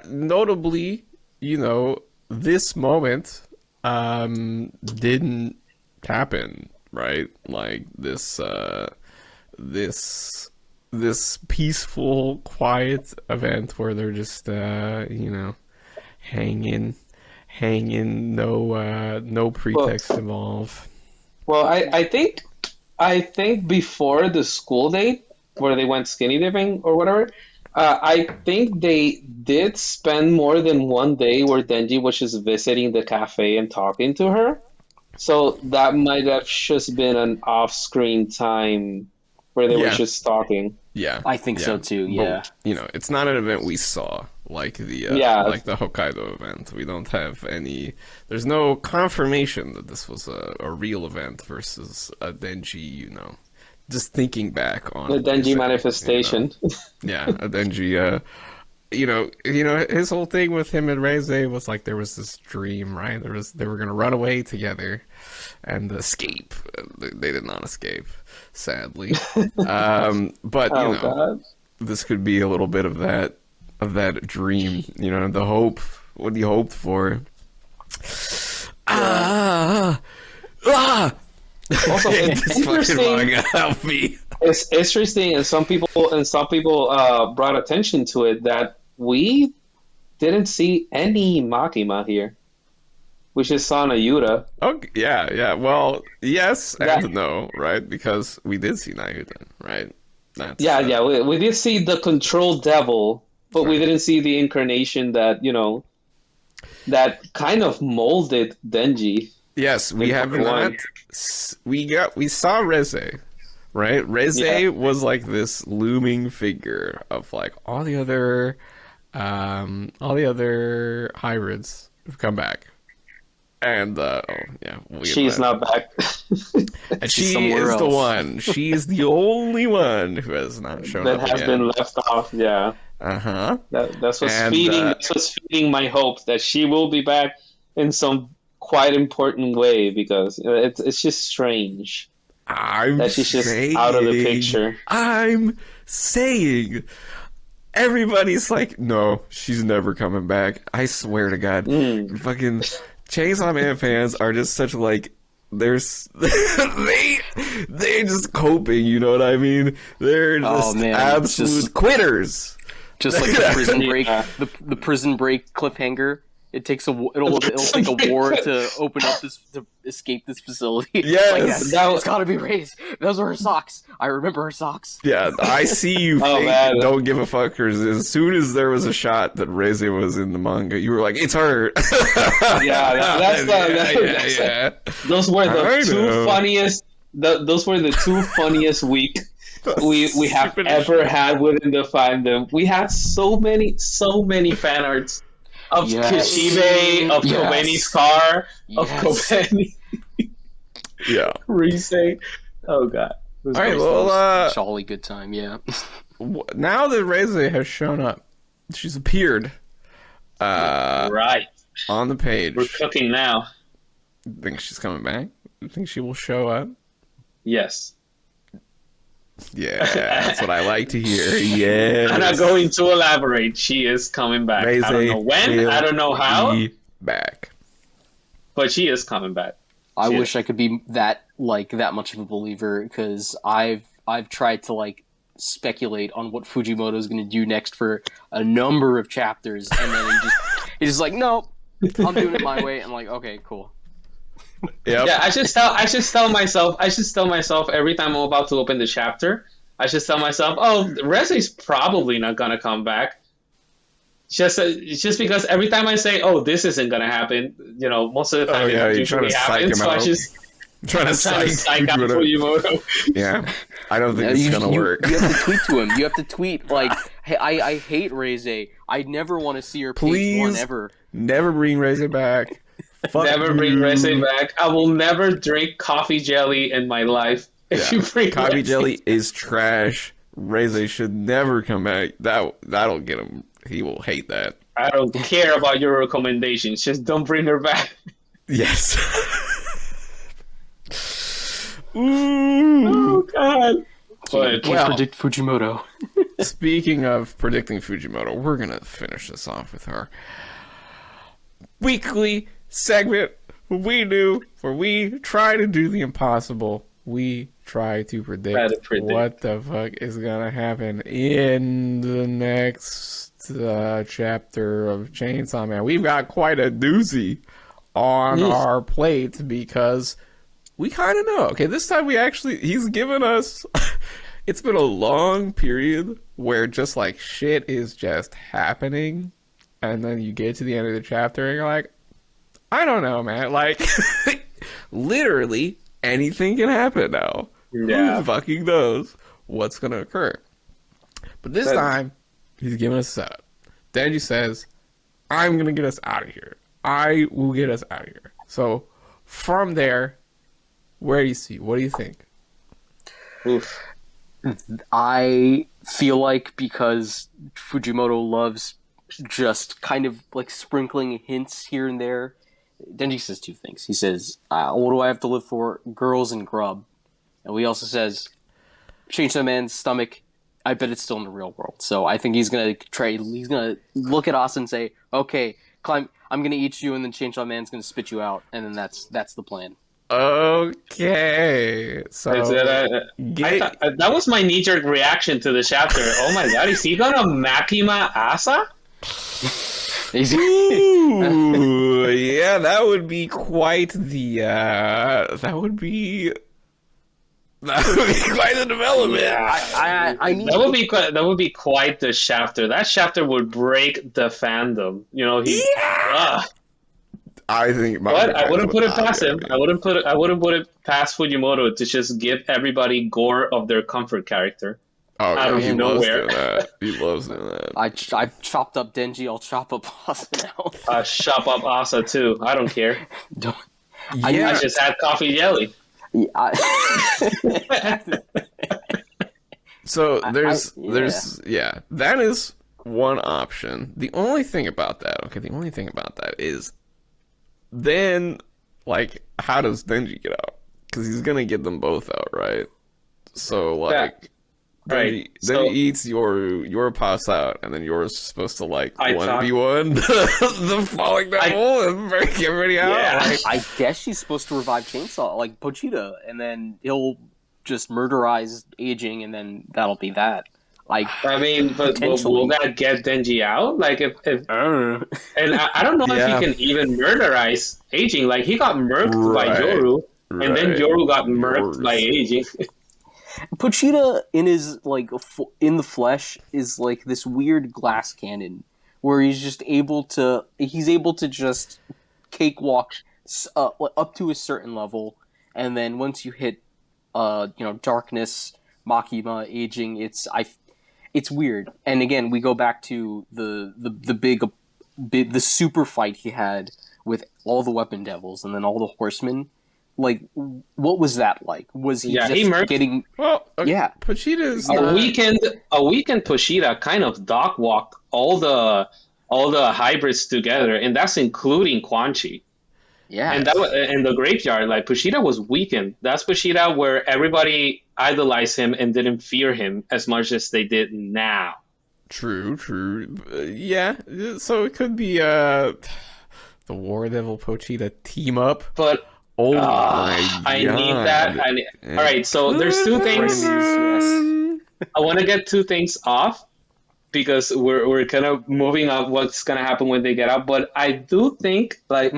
notably, this moment didn't happen, right? Like this peaceful, quiet event where they're just hanging, no pretext involved. Well, I think before the school date where they went skinny dipping or whatever, I think they did spend more than one day where Denji was just visiting the cafe and talking to her. So that might have just been an off-screen time where they were just talking. Yeah, I think so too. Yeah, but, it's not an event we saw like the Hokkaido event. We don't have any. There's no confirmation that this was a real event versus a Denji. Just thinking back on the Denji manifestation. Yeah, a Denji. His whole thing with him and Reze was like there was this dream, right? They were gonna run away together and escape. They did not escape, sadly. But God. This could be a little bit of that dream. The hope. What he hoped for. Also, it's interesting. Help me. It's interesting, and some people brought attention to it that we didn't see any Makima here. We just saw Nayuta. Okay, yeah. Well, yes and no, right? Because we did see Nayuta, right? We did see the control devil, but we didn't see the incarnation that that kind of molded Denji. Yes, we have not. We saw Reze, right? Reze was like this looming figure of like all the other hybrids have come back, and she's not back. And she is the one. She is the only one who has not shown up. That has been left off. Yeah. That's what's feeding my hopes that she will be back in some quite important way, because it's just strange that she's just out of the picture. I'm saying everybody's like, no, she's never coming back. I swear to God, fucking Chainsaw Man fans are just such like there's they're just coping, you know what I mean? They're just absolute quitters. Just like the prison break, Yeah. the prison break cliffhanger. It takes it'll take a war to open up this to escape this facility. Yes. It's gotta be Reze. Those were her socks. I remember her socks. Yeah, I see you think man. don't give a fuck, 'cause as soon as there was a shot that Reze was in the manga, you were like, it's her. Yeah, those were the two funniest. Those were the two funniest week we have ever had within the fandom. We had so many fan arts of Kishibe, of Kobeni's car, of Kobeni, Reze. Oh god. All right, well, jolly good time, yeah. now that Reze has shown up, she's appeared. Right. On the page. We're cooking now. Think she's coming back? You think she will show up? Yes. Yeah, that's what I like to hear. Yeah. I'm not going to elaborate. She is coming back. Reze I don't know when. I don't know how. Back. But she is coming back. I wish I could be that much of a believer, because I've tried to speculate on what Fujimoto is going to do next for a number of chapters, and then he's just like, no, I'm doing it my way. I'm like, okay, cool. Yep. Yeah, I should tell myself every time I'm about to open the chapter, I should tell myself, oh, Reze's probably not gonna come back. Just because every time I say, oh, this isn't gonna happen, most of the time it usually happens. So trying to psych out Fujimoto. Yeah, I don't think it's gonna work. You have to tweet to him. You have to tweet like, hey, I hate Reze. I never want to see her page one ever. Never bring Reze back. Never bring Reze back. I will never drink coffee jelly in my life. If you bring coffee Reze. jelly is trash. Reze should never come back. That'll get him. He will hate that. I don't care about your recommendations. Just don't bring her back. Yes. Oh God. Can't predict Fujimoto. Speaking of predicting Fujimoto, we're gonna finish this off with our weekly segment where we try to do the impossible. We try to predict what the fuck is gonna happen in the next chapter of Chainsaw Man. We've got quite a doozy on our plate because we kind of know. Okay, this time he's given us. It's been a long period where just shit is just happening, and then you get to the end of the chapter and you're like, I don't know, man. Literally anything can happen now. Yeah. Who fucking knows what's gonna occur? But this time, he's giving us a setup. Denji says, I'm gonna get us out of here. I will get us out of here. So, from there, where do you see? What do you think? Oof. I feel like because Fujimoto loves just kind of sprinkling hints here and there, Denji says two things. He says, what do I have to live for? Girls and grub. And he also says, Chainsaw Man's stomach, I bet it's still in the real world. So I think he's going to look at us and say, okay, climb, I'm going to eat you, and then Chainsaw Man's going to spit you out. And then that's the plan. Okay. So that was my knee-jerk reaction to the chapter. Oh my god, is he gonna Makima Asa? Ooh, yeah, that would be quite the that would be quite the development. Yeah, that would be quite the chapter. That chapter would break the fandom. I think, but I wouldn't put it past him. I wouldn't put it past Fujimoto to just give everybody gore of their comfort character. Oh, out of nowhere. He loves doing that. I chopped up Denji. I'll chop up Asa now. Chop up Asa too. I don't care. I just had coffee jelly. So there's that is one option. The only thing about that is then how does Denji get out? Because he's gonna get them both out, right? So Then he eats your pops out, and then yours is supposed to like I 1v1 the falling devil and break everybody out. Yeah. Like, I guess she's supposed to revive Chainsaw, like Pochita, and then he'll just murderize aging, and then that'll be that. Like, I mean, but will that get Denji out? Like, if and I don't know if he can even murderize aging. Like, he got murked by Yoru, and then Yoru got murked by aging. Pochita in his in the flesh is like this weird glass cannon where he's able to just cakewalk up to a certain level, and then once you hit darkness, Makima, aging, it's weird. And again, we go back to the big super fight he had with all the weapon devils and then all the horsemen. Like, what was that like? Was he getting? Well, yeah. Pochita's a weekend Pochita kind of dog walked all the hybrids together, and that's including Quan Chi. Yeah, and that was in the graveyard. Like, Pochita was weakened. That's Pochita where everybody idolized him and didn't fear him as much as they did now. True. Yeah, so it could be the War Devil Pochita team up, but. Oh my I God. need that. All right, so there's two things. I want to get two things off because we're kind of moving up what's going to happen when they get out. But I do think, like,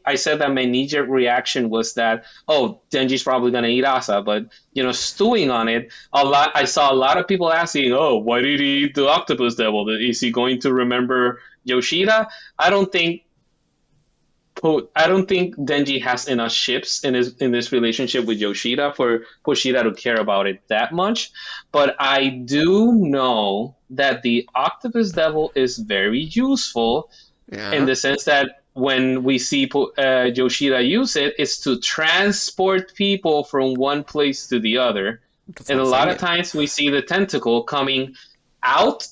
I said that my knee-jerk reaction was that, Denji's probably going to eat Asa. But, stewing on it, I saw a lot of people asking, why did he eat the octopus devil? Is he going to remember Yoshida? I don't think Denji has enough ships in this relationship with Yoshida for Pochita to care about it that much. But I do know that the Octopus Devil is very useful in the sense that when we see Yoshida use it, it's to transport people from one place to the other. And a lot of times we see the tentacle coming out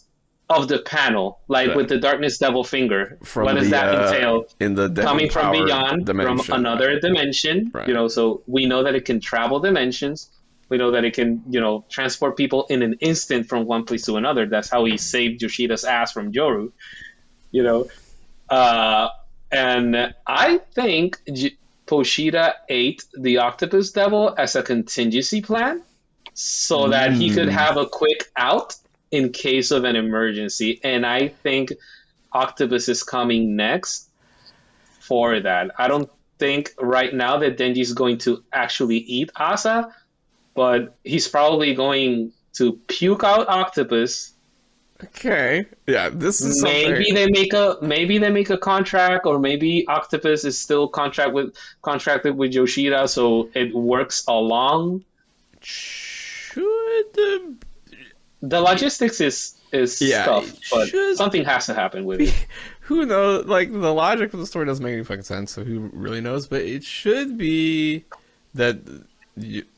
of the panel, like with the Darkness Devil finger. What does that entail? In the coming from beyond, dimension, from another dimension. Right. So we know that it can travel dimensions. We know that it can, transport people in an instant from one place to another. That's how he saved Yoshida's ass from Yoru. And I think Pochita ate the Octopus Devil as a contingency plan so that he could have a quick out in case of an emergency. And I think Octopus is coming next for that. I don't think right now that Denji's going to actually eat Asa, but he's probably going to puke out Octopus. Okay. Yeah, this is maybe something... they make a contract, or maybe Octopus is still contracted with Yoshida, so it works along. The logistics is tough, but something has to happen with it. Who knows? Like, the logic of the story doesn't make any fucking sense, so who really knows? But it should be that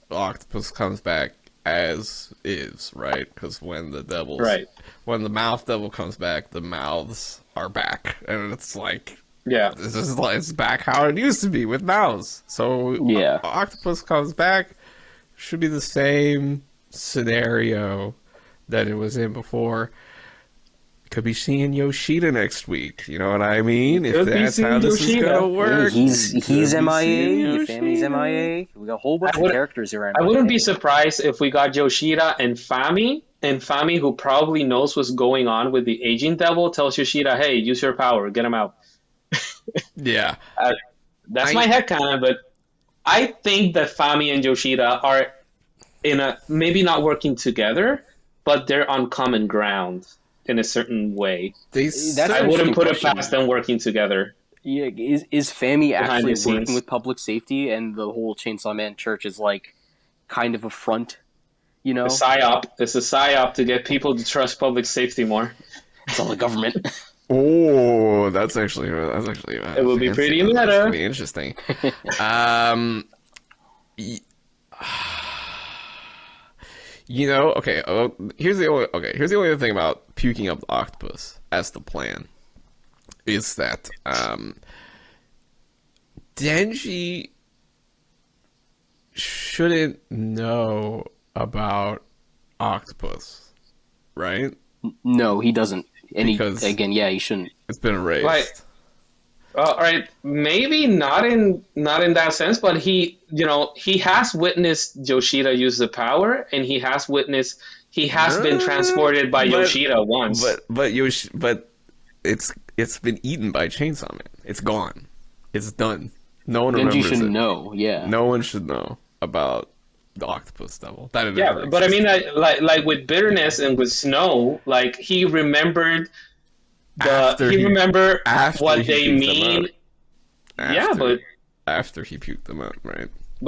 Octopus comes back as is, right? Because when the mouth devil comes back, the mouths are back, and it's like, it's back how it used to be with mouths. So Octopus comes back, should be the same scenario that it was in before. Could be seeing Yoshida next week. You know what I mean? If that's how this is gonna work. He's MIA. Your family's MIA. We got a whole bunch of characters here. I wouldn't be surprised if we got Yoshida and Fami, who probably knows what's going on with the aging devil, tells Yoshida, "Hey, use your power, get him out." Yeah, that's my headcanon, but I think that Fami and Yoshida are maybe not working together, but they're on common ground in a certain way. I wouldn't put it past them working together. Yeah, is Fami actually working with public safety, and the whole Chainsaw Man Church is like kind of a front? A psyop. It's a psyop to get people to trust public safety more. It's all the government. Oh, that's actually it would be pretty meta. That's pretty interesting. Here's the only other thing about puking up the octopus as the plan is that Denji shouldn't know about octopus, right? No, he doesn't. And Because he shouldn't. it's been erased. Right. All right, maybe not in that sense, but he has witnessed Yoshida use the power, and he has been transported by Yoshida once. But it's been eaten by Chainsaw Man. It's gone. It's done. No one Denji remembers should it. know. Yeah. No one should know about the octopus devil. That it Yeah, never but I mean, existed. like with bitterness and with snow, like he remembered After he what he they puked them mean. out. Yeah, but after he puked them out, right?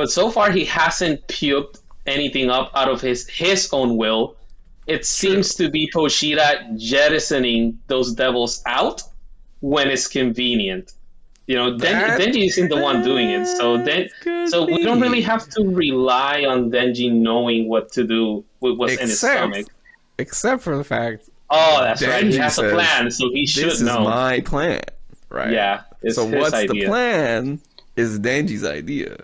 so far he hasn't puked anything up out of his own will. It seems to be Pochita jettisoning those devils out when it's convenient. Denji isn't the one doing it, so we don't really have to rely on Denji knowing what to do with what's in his stomach. Except for the fact, Oh, that's right. He Denji has a says, plan, so he should this know. is my plan, right? Yeah, it's so his what's the idea. plan is Denji's idea.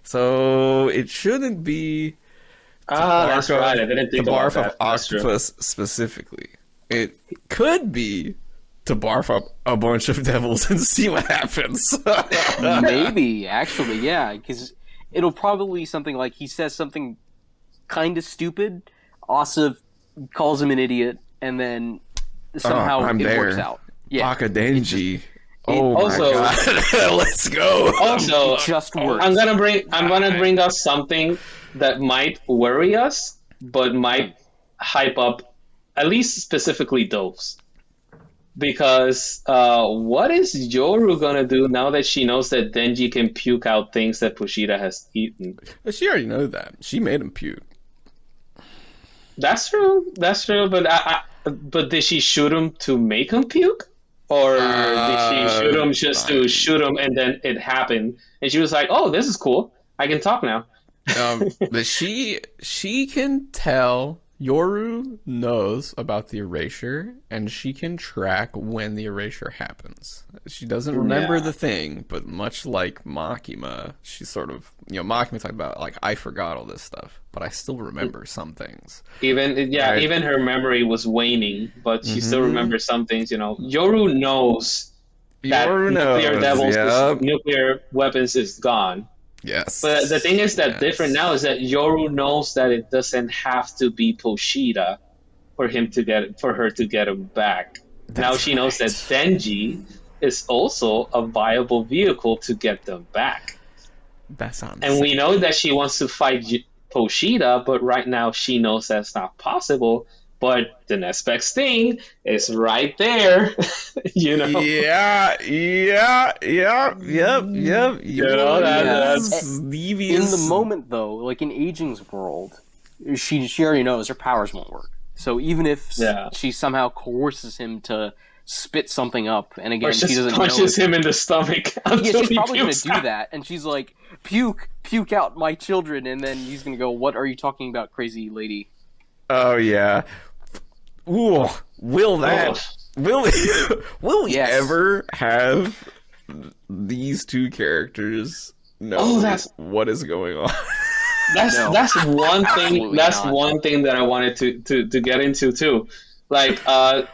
So it shouldn't be That's right. I didn't think to about barf that. up That's true. octopus specifically. It could be to barf up a bunch of devils and see what happens. Maybe, actually, yeah, because it'll probably be something like he says something kind of stupid, Asa calls him an idiot, and then somehow I'm it there. works out. Yeah, Baka Denji. Also- my god. Let's go. Also, it just works. I'm gonna bring us something that might worry us, but might hype up at least specifically Doves. Because what is Yoru gonna do now that she knows that Denji can puke out things that Pochita has eaten? But she already knows that. She made him puke. That's true. But did she shoot him to make him puke? Or did she shoot him just to shoot him and then it happened? And she was like, oh, this is cool. I can talk now. But she can tell. Yoru knows about the erasure, and she can track when the erasure happens. She doesn't remember the thing, but much like Makima, she's sort of, Makima talked about, like, I forgot all this stuff, but I still remember some things. Even her memory was waning, but she still remembers some things, Yoru knows that nuclear weapons is gone. Yes. But the thing is that different now is that Yoru knows that it doesn't have to be Pochita for her to get him back. Now she knows that Denji is also a viable vehicle to get them back. That sounds. And we know that she wants to fight Pochita, but right now she knows that's not possible. But the next best thing is right there, Yeah. That's devious. in the moment, though, like in Aging's world, she already knows her powers won't work. So even if she somehow coerces him to spit something up, and again, she doesn't punches him in the stomach. Yeah, she's probably going to do that, and she's like, puke out my children, and then he's going to go, what are you talking about, crazy lady? Oh, yeah. Ooh, will we ever have these two characters know what is going on? That's one thing. Absolutely That's not. one thing that I wanted to get into too. Like, are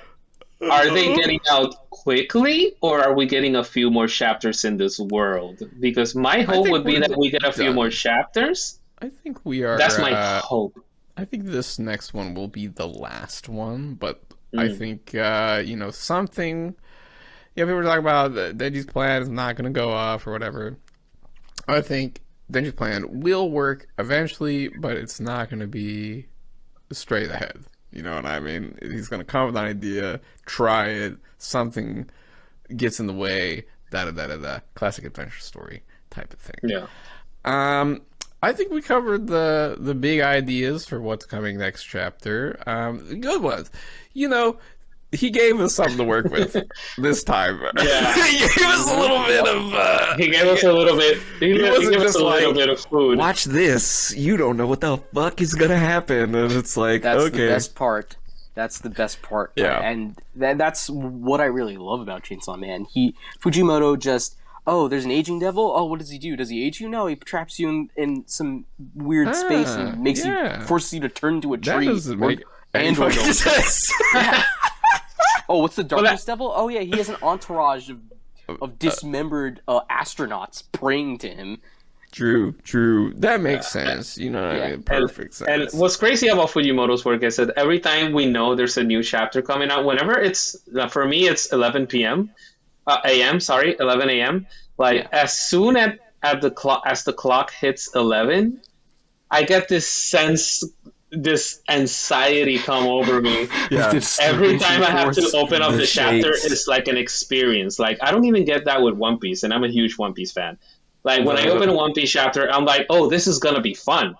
they getting out quickly, or are we getting a few more chapters in this world? Because my hope would be that we get a few more chapters. I think we are. That's my hope. I think this next one will be the last one, but I think, something... people were talking about Denji's plan is not going to go off or whatever. I think Denji's plan will work eventually, but it's not going to be straight ahead. You know what I mean? He's going to come with an idea, try it, something gets in the way, da-da-da-da-da. Classic adventure story type of thing. Yeah. I think we covered the big ideas for what's coming next chapter. The good ones. He gave us something to work with this time. Yeah. He gave us a little bit of... He gave us a little bit. He wasn't gave us just a little like, bit of food. Watch this. You don't know what the fuck is going to happen. And it's like, That's okay. the best part. That's the best part. Yeah. And that's what I really love about Chainsaw Man. Fujimoto just oh, there's an aging devil. Oh, what does he do? Does he age you? No, he traps you in some weird space and forces you to turn into a tree. That doesn't make any and fucking sense. Yeah. Oh, what's the darkness devil? Oh yeah, he has an entourage of dismembered astronauts praying to him. True. That makes sense. You know what I mean? Perfect sense. And what's crazy about Fujimoto's work is that every time we know there's a new chapter coming out, whenever it's, for me, it's 11 p.m. 11 a.m. Like, as soon as the clock hits 11, I get this sense, this anxiety come over me. Yeah. Every time I have to open up the chapter, it's like an experience. Like, I don't even get that with One Piece, and I'm a huge One Piece fan. Like, when I open a One Piece chapter, I'm like, oh, this is gonna be fun.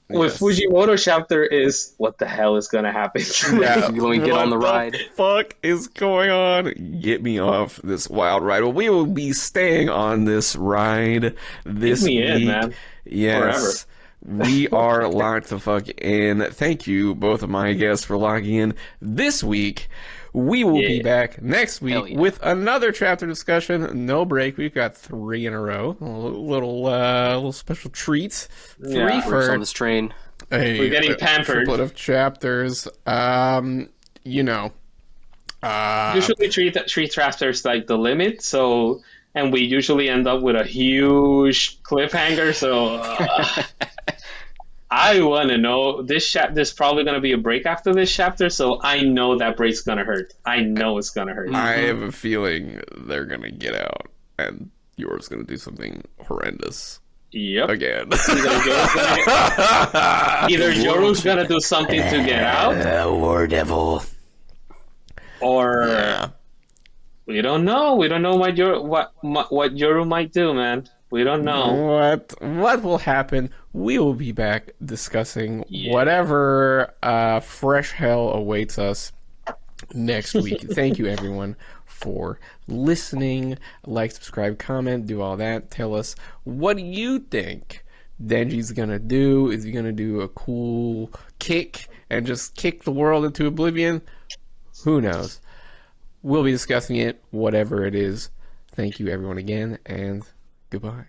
Yes. With Fujimoto chapter is, what the hell is gonna happen? Yeah, when we get on the ride. What the fuck is going on? Get me off this wild ride. Well, we will be staying on this ride this week. In, man. Yes. Forever. We are locked the fuck in. Thank you, both of my guests, for logging in this week. We will be back next week with another chapter discussion. No break. We've got 3 in a row. A little special treats. 3 for on this train. We're getting pampered. Triplet of chapters. You know. Usually 3 chapters like the limit. So, and we usually end up with a huge cliffhanger. So. I want to know, there's probably going to be a break after this chapter, so I know that break's going to hurt. I know it's going to hurt. I have a feeling they're going to get out, and yours going to do something horrendous. Yep. Again. Either Yoru's going to do something to get out. War Devil. Or... We don't know. We don't know what Yoru might do, man. We don't know. What will happen? We will be back discussing whatever fresh hell awaits us next week. Thank you, everyone, for listening. Like, subscribe, comment, do all that. Tell us, what do you think Denji's gonna do? Is he gonna do a cool kick and just kick the world into oblivion? Who knows? We'll be discussing it, whatever it is. Thank you, everyone, again, and goodbye.